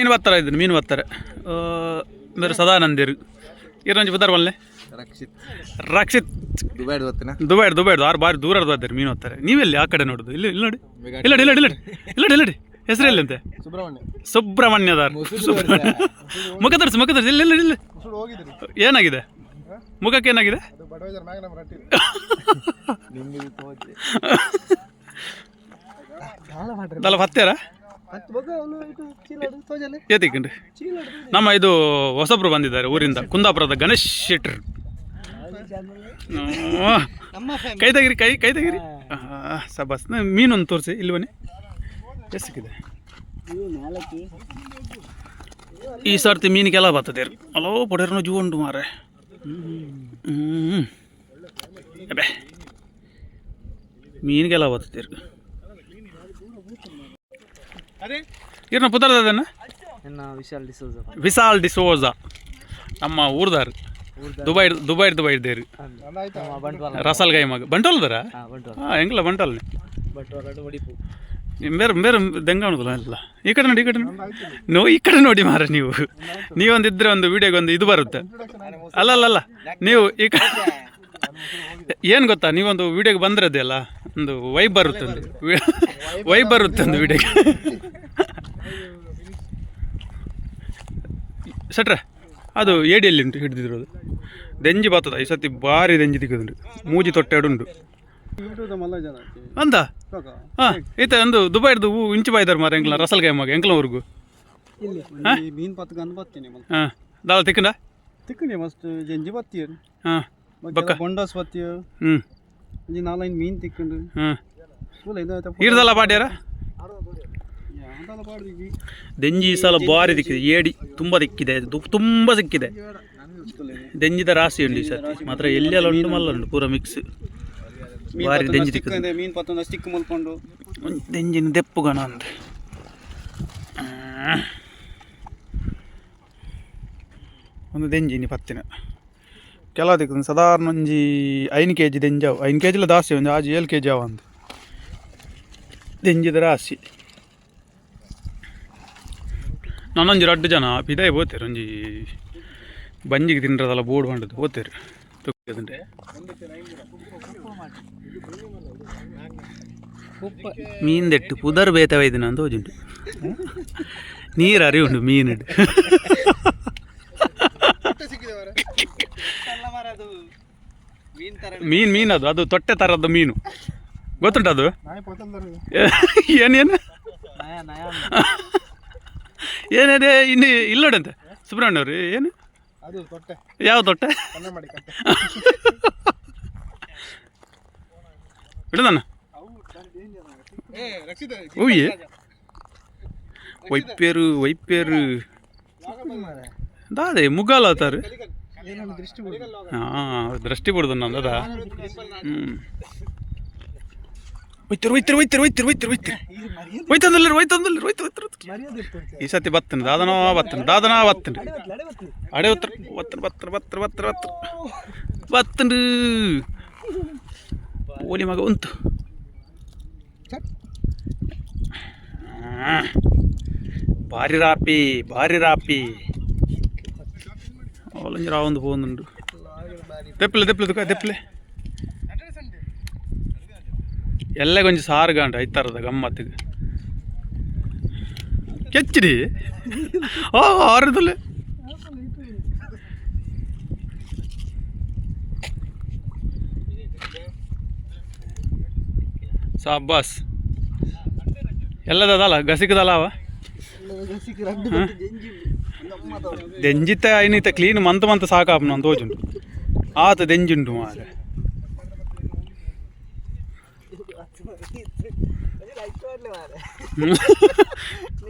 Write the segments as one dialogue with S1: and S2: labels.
S1: ಮೀನು ಬರ್ತಾರ ಇದ್ದೀನಿ ಮೀನು ಬರ್ತಾರೆ ಬೇರೆ ಸದಾನಂದಿರು ಇರಂಜಿ ಬದಾರ ಬಲ್ಲೆ ರಕ್ಷಿತ್ ದುಬೈಡ್ ಆರು ಬಾರಿ ದೂರ ಬರ್ತಾರೆ ಮೀನು ಬರ್ತಾರೆ ನೀವೆಲ್ಲಿ ಆ ಕಡೆ ನೋಡೋದು ಇಲ್ಲಿ ಇಲ್ಲಿ ನೋಡಿ ಇಲ್ಲಡಿ ಹೆಸರು ಎಲ್ಲಿ ಅಂತೆ ಸುಬ್ರಹ್ಮಣ್ಯದಾರ್ ಮುಖ ತರಿಸಿ ಇಲ್ಲ ಏನಾಗಿದೆ ಮುಖಕ್ಕೆ ಏನಾಗಿದೆ ದಲ ಹತ್ತಾರ ಏತಿಕಂಡ್ರಿ ನಮ್ಮ ಇದು ಹೊಸಬ್ರು ಬಂದಿದ್ದಾರೆ ಊರಿಂದ ಕುಂದಾಪುರದ ಗಣೇಶ್ ಶೆಟ್ರ್ ಕೈ ತೆಗಿರಿ ಸಬಾಸ್ ಮೀನೊಂದು ತೋರಿಸಿ ಇಲ್ಲಿ ಬನ್ನಿ ಎಷ್ಟು ಸಿಕ್ಕಿದೆ ಈ ಸರ್ತಿ ಮೀನಿಗೆಲ್ಲ ಬರ್ತದೆ ಅಲೋ ಪೊಡೆರ್ನೋ ಜೂ ಉಂಟು ಮಾರೆ ಅಬೇ ಮೀನಿಗೆಲ್ಲ ಬರ್ತದೆ ಇರ್ನ ಪುತ್ತರ್ದನ್ನ ವಿಶಾಲ್ ಡಿಸೋಜ ನಮ್ಮ ಊರ್ದಾರು ದುಬೈದೇರು ರಸಲ್ಗಾಯಿ ಮಗ ಬಂಟೋಲ್ದಾರ ಹೆಂಗಿಲ್ಲ ಬಂಟೋಲ್ ಬೇರೆ ಬೇರೆ ದೆಂಗಾಣದಲ್ಲ ಎಲ್ಲ ಈ ಕಡೆ ನೋಡಿ ಈ ಕಡೆ ನೋಡಿ ಮಾರ ನೀವೊಂದಿದ್ರೆ ಒಂದು ವಿಡಿಯೋಗೆ ಒಂದು ಇದು ಬರುತ್ತೆ ಅಲ್ಲ ನೀವು ಈ ಕಡೆ ಏನು ಗೊತ್ತಾ ನೀವೊಂದು ವಿಡಿಯೋಗೆ ಬಂದಿರೋದೇ ಅಲ್ಲ ಒಂದು ವೈಬ್ ಬರುತ್ತೆ ಒಂದು ವಿಡಿಯೋಗೆ ಸಟ್ರೆ ಅದು ಏಡಿಯಲ್ಲಿ ಉಂಟು ಹಿಡಿದಿರೋದು ದೆಂಜಿ ಬರ್ತದ ಈ ಸತಿ ಭಾರಿ ದೆಂಜಿ ತಿಕ್ಕದುಂಟು ಮೂಜಿ ತೊಟ್ಟೆಡುಂಟು ಅಂತ ಹಾಂ ಈತ ಒಂದು ದುಬೈಡ್ದು ಇಂಚು ಬಾಯ್ದಾರ ಮಾರ ಎಂಕ್ಲ ರಸಲ್ಗಾಯಿ ಮಗ ಎಂಕ್ಲವರೆಗೂ ಹಾಂ ದಾಳ ತಿಕ್ಕಂಡ
S2: ಮಸ್ತ್ ಜಂಜಿ ಬತ್ತಿ
S1: ಹಾಂ ಬಕ್ಕ
S2: ಬೊಂಡಾಸ್ ಬತ್ತಿ ನಾಲ್ಕು ಮೀನು ತಿಕ್ಕೊಂಡು
S1: ಇರ್ದಲ್ಲ ಪಾಡ್ಯಾರ ದೆಂಜಿ ಸಲ ಭಾರಿ ದಿಕ್ಕಿದೆ ಏಡಿ ತುಂಬ ದಿಕ್ಕಿದೆ ತುಂಬ ಸಿಕ್ಕಿದೆ ದೆಂಜಿದ ರಾಶಿ ಉಂಟು ಈ ಸರ್ತಿ ಮಾತ್ರ ಎಲ್ಲೆಲ್ಲ ಉಂಟು ಮಲ್ಲ ಉಂಟು ಪೂರ ಮಿಕ್ಸ್ ಭಾರಿ ದೆಂಜಿ ದಿಕ್ಕಿದೆ
S2: ಮೀನು ಪತ್ತೊಂದು ಸ್ಟಿಕ್ ಮುಲ್ಕೊಂಡು
S1: ದೆಂಜಿನ ದೆಪ್ಪುಗಣ ಅಂತ ಒಂದು ದೆಂಜಿನಿ ಪತ್ತಿನ ಕೆಲ ದಿಕ್ಕ ಸಾಧಾರಣ ಒಂಜಿ 5 kg ದೆಂಜಾವು 5 kg ದಾಸಿ ಒಂದು ಆಜಿ 7 kg ಅವ ಅಂತ ದೆಂಜಿದ ರಾಶಿ ನಾನೊಂಜಿ 2 ಜನ ಪಿದಾಯಿ ಹೋಗ್ತೇವೆ ಒಂಜಿ ಬಂಜಿಗೆ ತಿನ್ನೋದಲ್ಲ ಬೋರ್ಡ್ ಮಾಡಿದ್ದು ಹೋಗ್ತೇವೆ ತುಕ್ಕಂದ್ರೆ ಮೀನ್ದೆಟ್ಟು ಪುದರ್ ಬೇತವ ಇದನ್ನ ಅಂತ ಹೋಜುಂಟು ನೀರು ಅರಿವುಂಟು ಮೀನು ಮೀನು ಅದು ತೊಟ್ಟೆ ಥರದ್ದು ಮೀನು ಗೊತ್ತುಂಟು ಅದು ಏನೇನು ಏನೇನೇ ಇನ್ನು ಇಲ್ಲೋಡಂತೆ ಸುಬ್ರಹ್ಮಣ್ಯ ಅವ್ರು ಏನು ಯಾವ ತೊಟ್ಟೆ ಬಿಡದಣ್ಣ ಓಯ್ಯೆ ವೈಪೇರು ದಾದೆ ಮುಗ್ಗಾಲ ಅವತಾರು ಹಾಂ ದೃಷ್ಟಿ ಬಿಡ್ದು ನಂದದ ಹೋಯ್ತಂದಲ್ಲ ಈ ಸತಿ ಬತ್ತನ ದಾದನ ಅಡೆ ಬತ್ತಂಡು ಓಲಿ ಮಗ ಉಂಟು ಭಾರಿ ರಾಪಿ ಅವಲಂಜಿ ರಾವೊಂದು പോകുന്നുണ്ട് ದೆಪ್ಪಲೆ ಎಲ್ಲ ಕೊಂಚ ಸಾರುಗಂಟ ಐತಾರದ ಗಮ್ಮತ್ತಿಗೆ ಕೆಚ್ಚಿಡಿ ಆರದಲ್ಲೇ ಸಾಬಾಸ್ ಎಲ್ಲದಲ್ಲ ಗಸಿಕದಲ್ಲ ಅವ ದೆಂಜಿತ ಐನಿತ ಕ್ಲೀನ್ ಮಂತ್ ಸಾಕಾಪ ನಾನು ತೋಜುಂಟು ಆತ ದೆಂಜುಂಟು ಮಾರೆ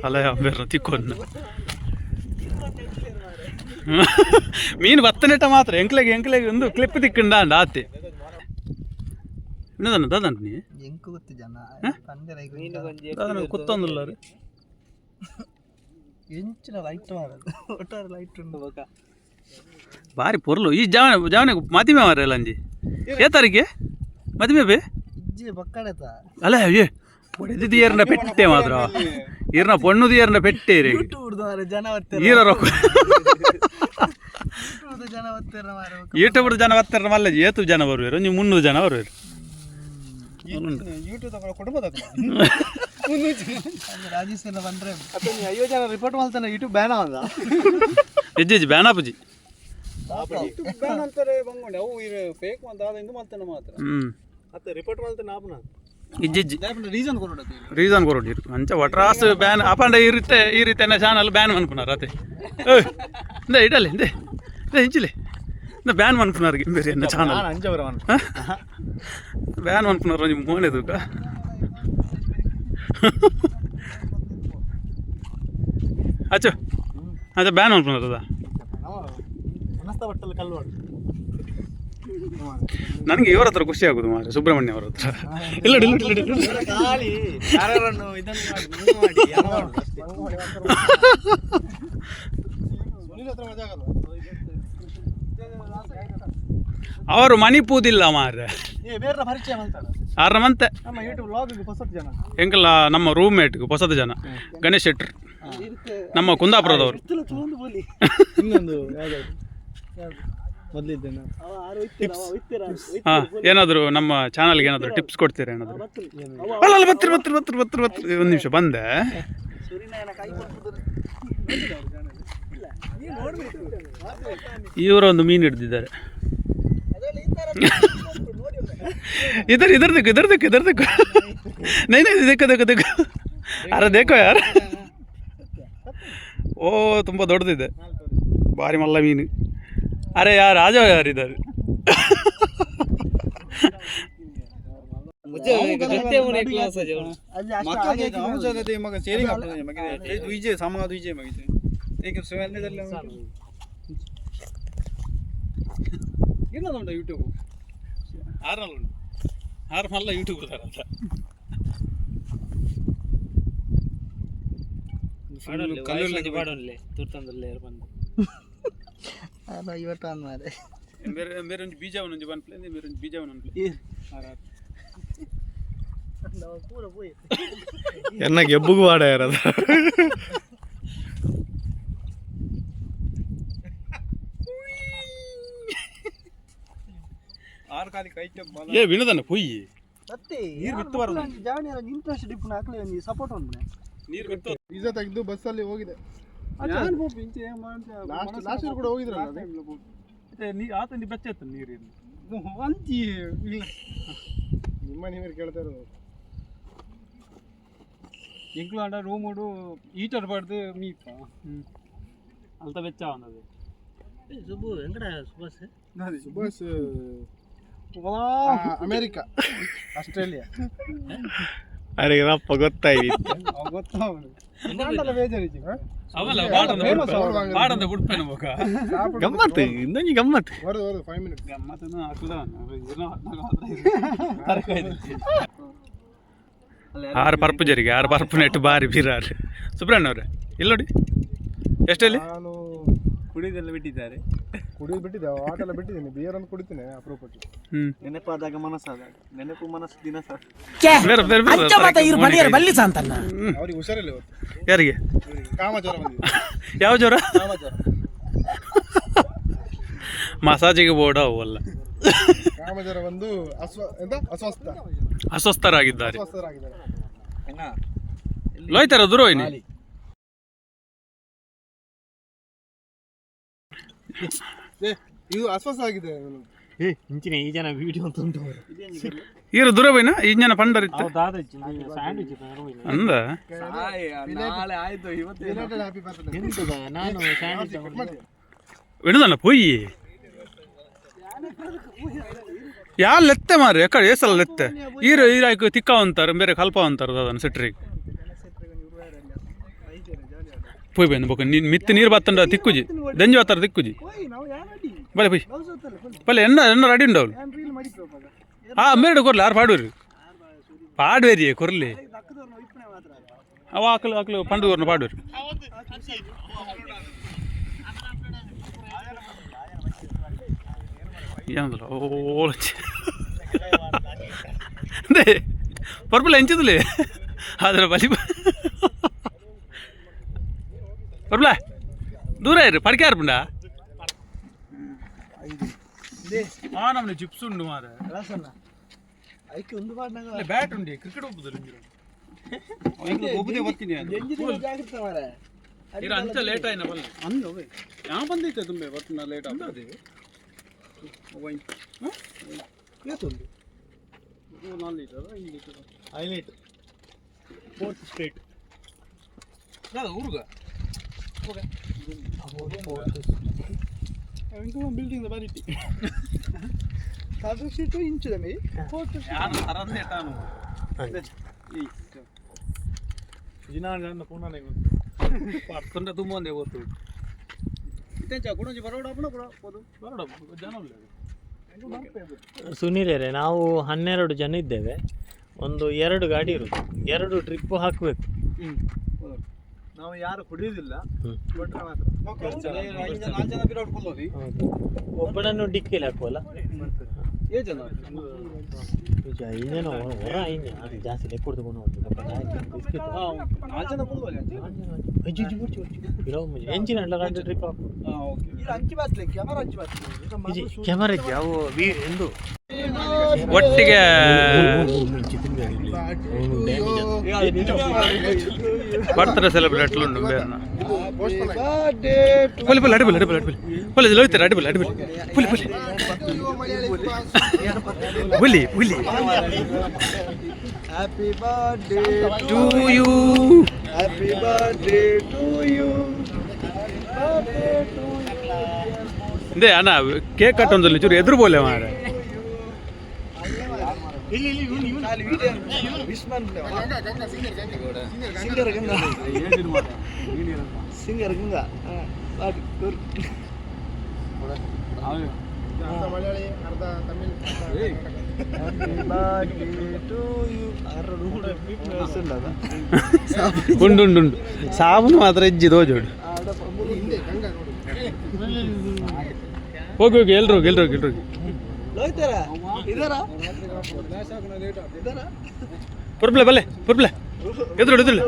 S1: ಅಲ್ಲ ಬೇರೆ ತಿಕ್ಕೊಂಡು ಮೀನು ಬತ್ತನೆಟ ಮಾತ್ರ ಎಂಕ್ಲೆಗೆ ಒಂದು ಕ್ಲಿಪ್ ತಿಕ್ಕಂಡ ಆತೆ ದಾದಂಟ ನೀ ಕುತ್ತೊಂದಿಲ್ಲ ರೀ ಭಾರಿ ಪೊರ್ಲು ಈ ಜಾವನೆ ಮದಿಮೆ ಮಾರಲ್ಲ ಅಂಜಿ ಏ ತಾರೀಕೆ ಮದಿಮೆ ಬೇ ಅಲ್ಲ ಏ ಹೊಡೆದಿದ್ದು ಏರನ್ನ ಪೆಟ್ಟೆ ಮಾತ್ರ ಈರ್ನ ಪೊಣ್ಣುದು ಈರ್ನ ಪೆಟ್ಟೇರಿ
S2: ಜನ
S1: ಈರ ರೊಕ್ಕ
S2: ಜನ
S1: ಯೂಟ್ಯೂಬ್ ಜನ ಬರ್ತಾರ ಮಲ್ಲ ಏತು ಜನ ಬರುವರು ನೀವು 300 ಜನ ಬರುವರು
S2: ಯೂಟ್ಯೂಬ್ ಕೊಡ್ಬೋದು ರಾಜೇಶ್ ಎಲ್ಲ ಬಂದ್ರೆ 50 ಜನ ರಿಪೋರ್ಟ್ ಮಾಡ್ತಾನೆ ಯೂಟ್ಯೂಬ್ ಬ್ಯಾನ್ ಆದ
S1: ಹೆಜ್ಜೆ ಬ್ಯಾನಾಪುಜಿ
S2: ಯೂಟ್ಯೂಬ್ ಬ್ಯಾನ್ ಅಂತಾರೆ ಬಂಗೊಂಡೆ ಅವು ಫೇಕ್ ಅಂತ ಆದಿಂದ ಮಾಡ್ತಾನೆ ಮಾತ್ರ ಮತ್ತೆ ರಿಪೋರ್ಟ್ ಮಾಡ್ತಾನೆ ಆಪನ
S1: ಇಜ್ಜಿ
S2: ರೀಸನ್ ಕೊಡೋದು
S1: ರೀಸನ್ ಕೊರೋಡಿ ಅಂಚ ವಟ್ರಾಸ್ ಬ್ಯಾನ್ ಆಪಂಡ ಇರುತ್ತೆ ಈ ರೀತಿ ಚಾನಲ್ ಬ್ಯಾನ್ ಅನ್ಪುನಾರ ಅದೇ ಇಂದ ಇಡಲಿ ಇಂದೆ ಹಿಂಚಿಲೆ ಇಂದ ಬ್ಯಾನ್ ಅನ್ಪುನಾರ್ಗೆ ಬೇರೆ ಎನ್ನ ಚಾನಲ್ ಬ್ಯಾನ್ ಅನ್ಪುನಾರ ನಿಮ್ಮ ಮೋನೆದು ಅಚ್ಚು ಅಚ್ಚ ಬ್ಯಾನ್ ಅನ್ಪುನಾರದ ನನಗೆ ಇವರ ಹತ್ರ ಖುಷಿ ಆಗುದು ಮಾರೆ ಸುಬ್ರಹ್ಮಣ್ಯ ಅವರ ಹತ್ರ ಇಲ್ಲ ಅವರು ಮಣಿಪೂದಿಲ್ಲ ಮಾರೆ ಆರಮಂತೆ ಎಂಕಲ್ಲ ನಮ್ಮ ರೂಮ್ಮೇಟ್ ಹೊಸದು ಜನ ಗಣೇಶ್ ಶೆಟ್ರ್ ನಮ್ಮ ಕುಂದಾಪುರದವರು ಹಾಂ ಏನಾದರೂ ನಮ್ಮ ಚಾನಲ್ಗೆ ಏನಾದರೂ ಟಿಪ್ಸ್ ಕೊಡ್ತೀರಾ ಏನಾದರೂ ಅಲ್ಲ ಬತ್ತಿರ ಒಂದು ನಿಮಿಷ ಬಂದೆ ಇವರೊಂದು ಮೀನು ಹಿಡ್ದಿದ್ದಾರೆ ಇದರ್ नहीं देखो ಅರೆ ದೇಕೋ ಯಾರು ಓ ತುಂಬ ದೊಡ್ಡದಿದೆ ಭಾರಿ ಮಲ್ಲ ಮೀನು ಅರೆ ಯಾರು ರಾಜ ಯಾರಿದ್ದಾರೆ ಯೂಟ್ಯೂಬ್ ಆರು ಮಲ್ಲ ಯೂಟ್ಯೂಬ್ मेरे बीजा बन प्ले मेरे बीजा बन प्ले ಎನ್ನ ಗೆಬ್ಬುಗೂ ಆಡ ಯಾರದ ಆರು ಕಾಲಿ ಕೈ ಏ ವಿನೋದನ ಪೊಯ್ಯಿ ಮತ್ತೆ ನೀರು ಬಿತ್ತು ಬರೋದು ಜಾವಣಿ ಇಂಟ್ರೆಸ್ಟ್ ಡಿಪ್ ಹಾಕಲಿ ಒಂದು ಸಪೋರ್ಟ್ ಒಂದು ನೀರು ಬಿತ್ತು ಬೀಜ ತೆಗೆದು ಬಸ್ಸಲ್ಲಿ ಹೋಗಿದೆ ಲಾಸ್ಟ್ ಕೂಡ ಹೋಗಿದ್ರಲ್ಲ ಆತ ಬೆಚ್ಚ ನೀರು ಅಂತಿ ನಿಮ್ಮ ನೀರು ಕೇಳ್ತಾ ಇರೋದು ಇಂಕ್ಲಾಂಡ ರೂಮುಡು ಈಟರ್ ಪಡ್ದು ಮೀಪ ಅಲ್ತ ಬೆಚ್ಚ ಅನ್ನೋದು ಸುಬ್ಬು ಎಂಕಡ ಸುಭಾಷ್ ಅಮೇರಿಕಾ ಆಸ್ಟ್ರೇಲಿಯಾ ಅರೆ ರಪ್ಪ ಗೊತ್ತಾಯ್ತು ಗಮ್ಮತ್ತು ಇನ್ನೊಂದು ಗಮ್ಮತ್ತು ಆರು ಪರ್ಪು ಜರಿಗೆ ಆರು ಪರ್ಪು ನೆಟ್ಟು ಬಾರಿ ಬೀರಾರು ಸುಬ್ರಹ್ಮಣ್ಯ ಅವ್ರೆ ಇಲ್ಲ ನೋಡಿ ಎಷ್ಟಲ್ಲಿ ನಾನು ಕುಡಿದೆಲ್ಲ ಬಿಟ್ಟಿದ್ದಾರೆ ಕುಡಿದು ಬಿಟ್ಟಿದ್ದೆ ಆಟೆಲ್ಲ ಬಿಟ್ಟಿದ್ದೀನಿ ಬಿಯರ್ ಅಂತ ಕುಡಿತೀನಿ ಅಪರೂಪಕ್ಕೆ ನೆನಪಾದಾಗ ಮನಸ್ಸಾದಾಗ ನೆನಪು ಮನಸ್ಸು ದಿನ ಅವ್ರಿಗೆ ಹುಷಾರಿಲ್ಲ ಯಾರಿಗೆ ಕಾಮಜ್ವರ ಬಂದಿದೆ ಯಾವ ಜ್ವರ ಮಸಾಜಿಗೆ ಬೋರ್ಡ್ ಅವಲ್ಲ ಕಾಮಜ್ವರ ಬಂದು ಅಸ್ವಸ್ಥರಾಗಿದ್ದಾರೆ ಲೋಯ್ತಾರ ದುರೋಹಿನಿ ಇದು ಅಸ್ವಸ್ಥ ಆಗಿದೆ ಇಂಚಿನ ಈ ಜನ ವಿಡಿಯೋ ಅಂತ ಉಂಟು ಇರು ದುರಬೈನ ಈ ಜನ ಪಂಡರಿತ್ತು ಅಂದ ವಿನೋದಣ್ಣ ಪೊಯ್ಯಿ ಯಾ ಲೆತ್ತೆ ಮಾರಿ ಯಾಕಡೆ ಏಸಲ್ಲ ಲೆತ್ತೆ ಈರು ಈರಾಯ್ಕು ತಿಕ್ಕ ಅಂತಾರೆ ಬೇರೆ ಕಲ್ಪ ಅಂತಾರೆ ಅದನ್ನು ಸೆಟ್ರಿಗೆ ಪೊಯ್ ಬಂದು ಬೊಕ್ಕ ಮಿತ್ತು ನೀರು ಬತ್ತಂಡ ತಿಕ್ಕುಜಿ ದಂಜಿ ಬತ್ತಾರ ತಿಕ್ಕುಜಿ ಬಲೆ ಪೊಯ್ ಬಲೆ ಎನ್ನ ರೆಡಿ ಉಂಡವಳು ಮೇರೆ ಕೊರ್ಲಿ ಯಾರು ಪಾಡುವೇರಿ ಕೊರ್ಲಿ ಅವ ಆಕಲು ಪಂಡುಗರ್ನ ಪಾಡುವೇರಿ ಏನಲ್ಲ ಓಲಚ್ಚಿ ಪರ್ಪಲ್ ಹೆಂಚಿದ್ಲಿ ಅದರ ಬಲಿ ದೂರ ಇರು ಪಡ್ಕೆ ಆರ್ಪುಂಡ ನಮ್ಮನೆ ಚಿಪ್ಸ್ ಉಂಡು ಮಾರ
S2: ಐಕೆ ಒಂದು ಮಾಡ್ನಾಗ
S1: ಬ್ಯಾಟ್ ಉಂಡಿ ಕ್ರಿಕೆಟ್ ಒಪ್ಪುದಿಲ್ಲ
S2: ಒಬ್ಬದೇ ಬರ್ತೀನಿ
S1: ಇರ ಅಂಚ ಲೇಟ್ ಆಯ್ನ ಬಲ್ಲ
S2: ಅಂದವೆ ಯಾವ ಬಂದೈತೆ ತುಂಬೆ ಬರ್ತೀನಿ ಲೇಟ್ ಆಗ್ತದೆ ಏತುಂಡು 4 litre 5 litre 5 litre 4th straight ಊರುಗ ಬಿಲ್ಡಿಂಗ್ ಬರೀತಿ ಅದು ಸೀಟು ಇಂಚು ಮೇ ಅರಂದೆ ತಾನು ದಿನಾಂಗ ಪುನಃ ಪಡ್ಕೊಂಡ ತುಂಬ ಒಂದೇ ಗೊತ್ತು ಇತ್ತೆಂಚ ಗುಣಜಿ ಬರೋಡ ಬರೋಡ ಜನ
S3: ಸುನೀಲರೇ ನಾವು 12 ಜನ ಇದ್ದೇವೆ. ಒಂದು 2 ಗಾಡಿ ಇರುತ್ತೆ, 2 ಟ್ರಿಪ್ ಹಾಕಬೇಕು.
S2: ನಾವು ಯಾರು ಕುಡಿಯುವುದಿಲ್ಲ,
S3: ಒಬ್ಬನನ್ನು ಡಿಕ್ಕಿಲಿ ಹಾಕುವಲ್ಲ. ಇಂಜನ ಹೊರ ಇಂಜನ ಅದು ಜಾಸ್ತಿ ಲೆಕ್ಕ ತಗೊಂಡು ಎಂಜಿನ ಟ್ರಿಪ್ ಕ್ಯಾಮರಾ ಇದ್ದೆ ಅವು ಎಂದು
S1: ಒಟ್ಟಿಗೆ ಬರ್ತಾರೆ ಸೆಲೆಬ್ರೇಟ್ ಉಂಟು ಬೇರೆನ ಪುಲಿ ಪುಲಿ ಅಡಿಪುಲಿ ಅಡಿಪುಲಿ ಅಡಿಪುಲಿ ಪುಲಿ ಲೋಯ್ತಾರೆ ಅಡಿಪುಲಿ ಅಡಿಪುಲಿ ಪುಲಿ ಪುಲಿ ಪುಲಿ ಪುಲಿ
S2: happy birthday
S1: to you
S2: happy birthday to you
S1: ಇದೇ ಅಣ್ಣ ಕೇಕ್ ಕಟ್ಟೊಂದಲ್ಲಿ ಚೂರು ಎದುರು ಬೋಲೆ ಮಾರ
S2: ಸಿಂಗರ್ ಗಂಗಾ
S1: ಉಂಡು ಉಂಡು ಉಂಡು ಸಾಬೂನು ಮಾತ್ರ ಇಜ್ಜಿ ದೋಜೋಡು ಹೋಗಿ ಹೋಗಿ ಎಲ್ರು ಹೋಗಿ ಎಲ್ರು ಹೋಗಿ ಎಲ್ರು ಹೋಗಿ ಪುರ್ಬ್ಲೆ ಬಲ್ಲೆ ಪುರ್ಬ್ಲೆ ಎದುರು ಎದುರು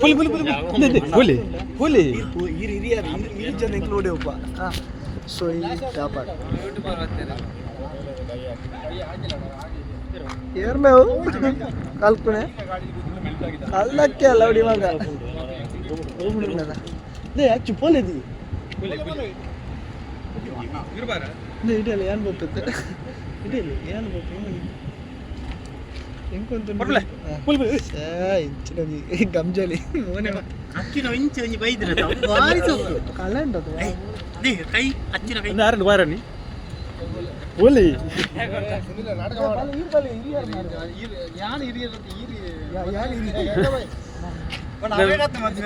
S1: ಪುಲಿ ಪುಲಿ ಪುಲಿ ಪುಲಿ ಪುಲಿ
S2: ಹಿರಿಯ ಜನ ಇನ್ಕ್ಲೂಡ್ ಒಬ್ಬ ಸೊ ಏರ್ ಮೇವು ಕಲ್ಪನೆ ಅಲ್ಲಕ್ಕೆ ಅಲ್ಲ ಹೊಡಿ ಮಗ ಹೆಚ್ಚು ಪೋಲಿದಿ ಇಡಲಿ ಏನು ಬರ್ತದೆ ಇಡಲಿ ಏನು ಬರ್ತದೆ ಗಂಜಲಿ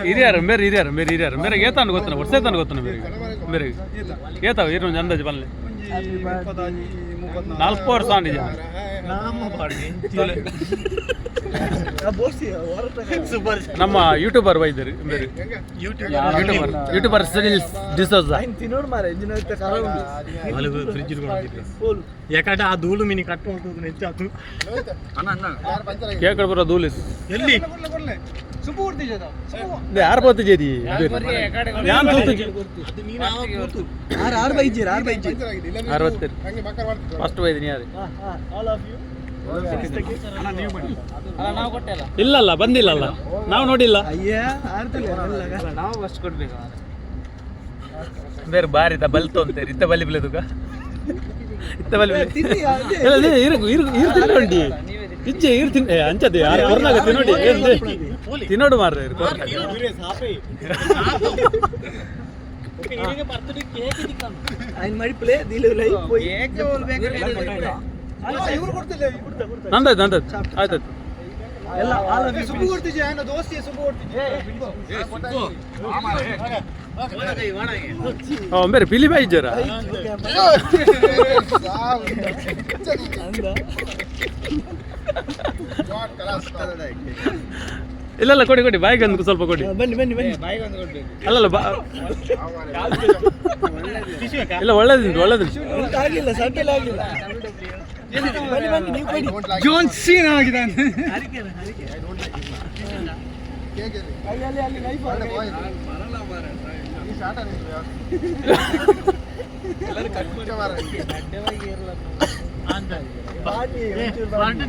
S1: ಹಿರಿಯರು ಬೇರೆ ಹಿರಿಯರು ಬೇರೆ ಹಿರಿಯರು ಬೇರೆ ಏತಾನು ಗೊತ್ತಾನ ವರ್ಷ ಏತಾನು ಗೊತ್ತಾನ ಬೇರೆ ಬೇರೆ ಏತಾವ ಇರೋ ಅಂದಾಜು ಬಲ್ಲೆ 4 ವರ್ಷ ಆಂಡಿಜ ನಮ್ಮ ಯೂಟ್ಯೂಬರ್ ಬೈದರು ಬೇರೆ ಯೂಟ್ಯೂಬರ್ ಸನಿಲ್ ಡಿಸೋಜಾ
S3: ಯಾಕಂದ್ರೆ ಆ ಧೂಳು ಮೀನಿ ಕಟ್ಟು ಹೆಚ್ಚಾತು
S1: ಕೇಕಡೆ ಬರೋ ಧೂಳು
S3: ಎಲ್ಲಿ
S1: ಯಾರು ಬರ್ತಿದ್ದೀರಿ ಯಾನ್ ಫಸ್ಟ್ ಬೈದಿನಿ ಯಾರು ಇಲ್ಲಲ್ಲ ಬಂದಿಲ್ಲಲ್ಲ ನಾವು ನೋಡಿಲ್ಲ ಬೇರೆ ಬಾರಿ ಬಲ್ತು ಅಂತೇರಿ ಇತ್ತ ಬಲಿ ಬಿಲೆದುಗ ಇತ್ತ ಬಲಿ ಇರುಗು ಇರುಗು ಇರು ತಿನ್ನೋಡಿ ಇಜ್ಜೆ ಇರು ತಿನ್ನ ಅಂಚದೆ ಯಾರು ಕೊರ್ನಾಗ ತಿನ್ನೋಡಿ ತಿನ್ನೋಡು ಮಾರ್ರೆ ನಂದಾಯ್ತು ನಂದಾಯ್ತು ಆಯ್ತಾಯ್ತು ಬೇರೆ ಪಿಲಿ ಬಾಯಿ ಜರ ಇಲ್ಲ ಕೊಡಿ ಕೊಡಿ ಬಾಯಿಗೆ ಒಂದು ಸ್ವಲ್ಪ ಕೊಡಿ
S2: ಬನ್ನಿ ಬನ್ನಿ ಬನ್ನಿ
S1: ಅಲ್ಲಲ್ಲ ಇಲ್ಲ ಒಳ್ಳೇದುಂಟು ಒಳ್ಳೇದುಂಟು
S2: ಆಗಿಲ್ಲ ಸಡ್ಡೆಲ್ಲ ಆಗಿಲ್ಲ ಜೋನ್ ಸೀನ್ ಆಗಿದೆ ಅಲ್ಲಿ ನೈಫ್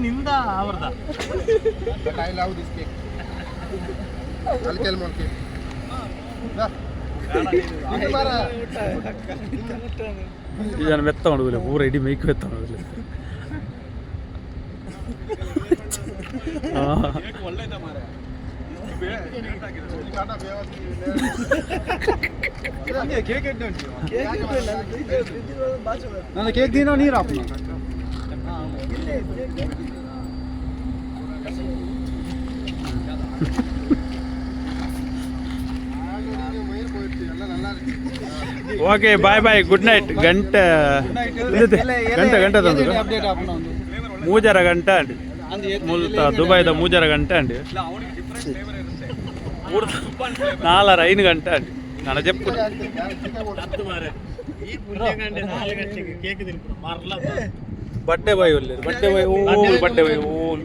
S3: ನಿಂದ ಅವ್ರದ
S1: ഞാൻ വെത്ത കൊണ്ടുപോകില്ല പൂര ഇടി മേക്ക് വെത്ത കൊണ്ടുപോകില്ല
S2: ನನ್ನ ಕೇಕ್ ದಿನ ನೀರು ಹಾಕು
S1: okay bye bye good night ಗಂಟೆ ಗಂಟೆ ಗಂಟೆ ತಂದು ಮೂಜರ ಗಂಟೆ ಅಂడి ಮುಲ್ತ ದುಬೈದ ಮೂಜರ ಗಂಟೆ అండి 4-5 గంట అండి నన్ను చెప్పు బర్త్డే బాయ్ ಒಳ್ಳೆ బర్త్డే ಬಾಯ್ ಓಲ್ బర్త్డే ಬಾಯ್ ಓಲ್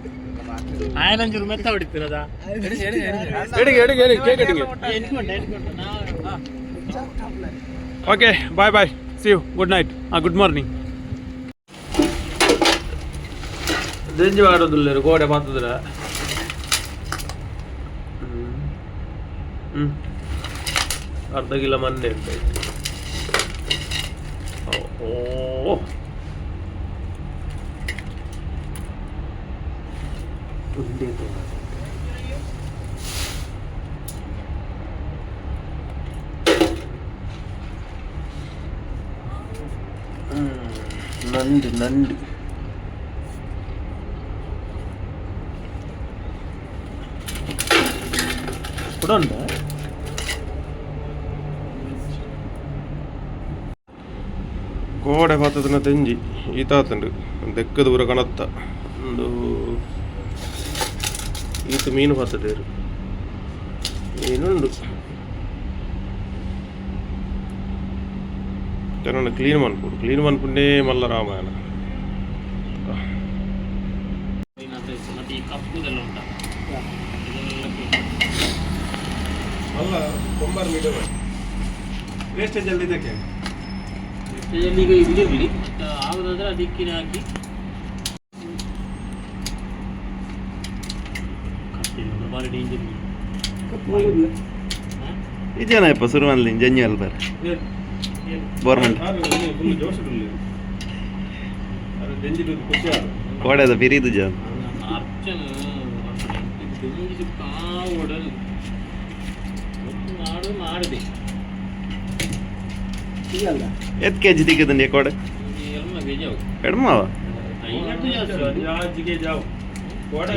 S3: ಆಯನಂಜೂರು ಮೆತ್ತ ಹೊಡಿತೀರದಾ
S1: ಎಡಿಗೆ ಕೇಕ್ ಎಡಿಗೆ okay bye bye see you good night good morning ದೆಂಜಿ ಮಾಡೋದಿಲ್ಲ ಗೋಡೆ ಮಾತದ್ರ ಅರ್ಧ ಕಿಲೋ ಮೊನ್ನೆ ಅಂತ ಓ ನಂಡಿ ಕೂಡ ಉಂಟಾ
S4: ಗೋಡೆ ಪಾತದನ ತೆಂಜಿ ಈತಾತಂಡು ದೆಕ್ಕ ದೂರ ಕಣತ್ತ ಒಂದು ಈತ ಮೀನು ಪಾತದೇರು ಮೀನುಂಡು ಕೆಲವೊಂದು ಕ್ಲೀನ್ ಮನ್ಪುಂಡೇ ಮಲ್ಲ ರಾಮಾಯಣ ಅಲ್ಲ ಕೊಂಬಾರ್ ಮೀಡಿಯಂ ವೇಸ್ಟೇಜ್ ಅಲ್ಲಿ ಇದಕ್ಕೆ
S3: ಈಗ ಇರಲಿ ಆಗೋದಾದ್ರೆ ಅದಕ್ಕಿನ ಹಾಕಿ ಭಾರಿ ಡೇಂಜರ್
S5: ಇದೇನಪ್ಪ ಸುರುವಲ್ಲಿ ಜಂಜಿ ಅಲ್ಬಾರ ಗೌರ್ಮೆಂಟ್ ಓಡದ ಬಿರಿದು ಜಾನ್
S3: ಅರ್ಚನ ಕಾವಡಲು ನಾಡು ಮಾಡಿದೆ
S5: ಎತ್ ಕೆ ಜಿ ದಿಕ್ಕದಂಡಿ ಕೋಡೆ ಕಡಿಮವ
S4: ಗೋಡೆ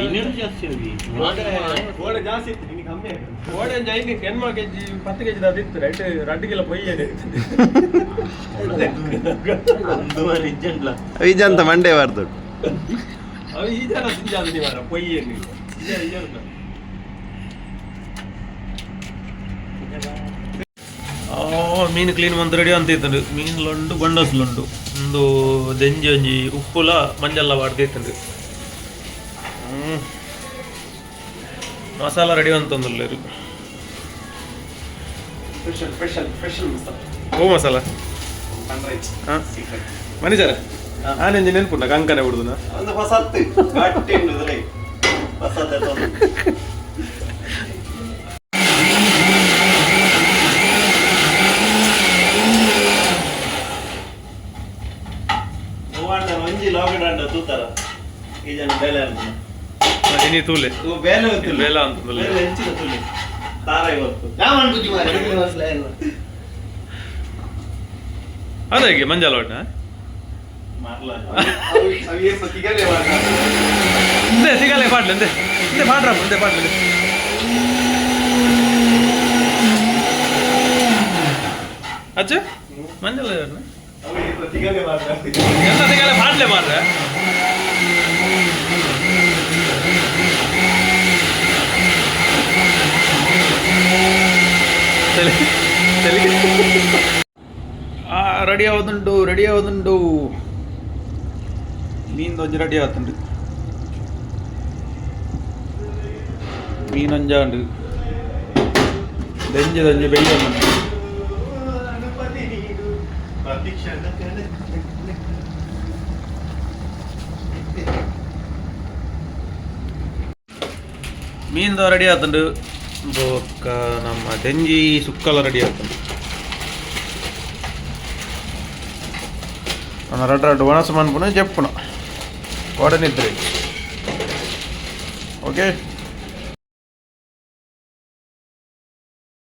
S4: ಜಾಸ್ತಿ ಇತ್ತು ನಿನಗೆ ಕಮ್ಮಿ ಗೋಡೆ ಜೈನಿ 10 ಕೆಜಿ 10 ಕೆಜಿ ಅದಿತ್ತು ರೈಟ್ ರಡ್ಡಿಗೆಲ್ಲ ಪೊಯ್ಯದೆ
S5: ಈಜಂತ ಮಂಡೇ ಬಾರ್ದು
S4: ಅವು ಈ ಜನ ಸಿಂಜಾದ ನೀವಾರ ಪೊಯ್ಯಲ್ಲಿ
S1: ಮೀನು ಕ್ಲೀನ್ ಮಂತ್ ರೆಡಿ ಅಂತ ಇತ್ತಂಡು ಮೀನುಲುಂಡು ಬಂಡಸ್ಲುಂಡು ಒಂದು ದೆಂಜಿ ಒಂಜಿ ಉಪ್ಪುಲ ಮಂಜಲ್ಲ ಬಾಡ್ದೈತಂಡು ಮಸಾಲ ರೆಡಿ ಅಂತಂದುಲ್ಲೇರು ಓ ಮಸಾಲ ಹಾಂ ಮನಿಜರ ನಾನೆಂಜಿ ನೆನ್ಪುಂಡ ಕಂಕನೆ ಬಿಡುದು ಇನಿ ತೂಲೆ ಬೇಲ ಅಂತಂದುಲ್ಲೆ ಅದೇಗೆ ಮಂಜಾಲ ಒಟ್ಟ ಸಿಗಲೇ ಪಾಟ್ಲೆ ಎಂದೆ ಪಾಟ್ರ ಮುಂದೆ ಪಾಟ್ಲೆ ಅಚ್ಚ ಮಂಜಾಲ ಎಂತ ಸಿಗಲೇ ಪಾಟ್ಲೆ ಮಾರ್ರೆ ರೆಡಿ ಆಗುದುಂಡು ಮೀನೊಂಜಿ ರೆಡಿ ಆಗುತ್ತುಂಡು ಮೀನೊಂಜ ಉಂಡು
S4: ದಂಜಿ ಬೆಯ್ಯ ಮೀನ್ದು ರೆಡಿ ಆತಂಡು ಬೊಕ್ಕ ನಮ್ಮ ಡೆಂಜಿ ಸುಕ್ಕಲ ರೆಡಿ ಆತಂಡು ನನ್ನ ರಡ್ಡು ಒಣಸು ಮನ್ಪುನ ಜಪ್ಪುನ ಒಡನಿದ್ರೆ ಓಕೆ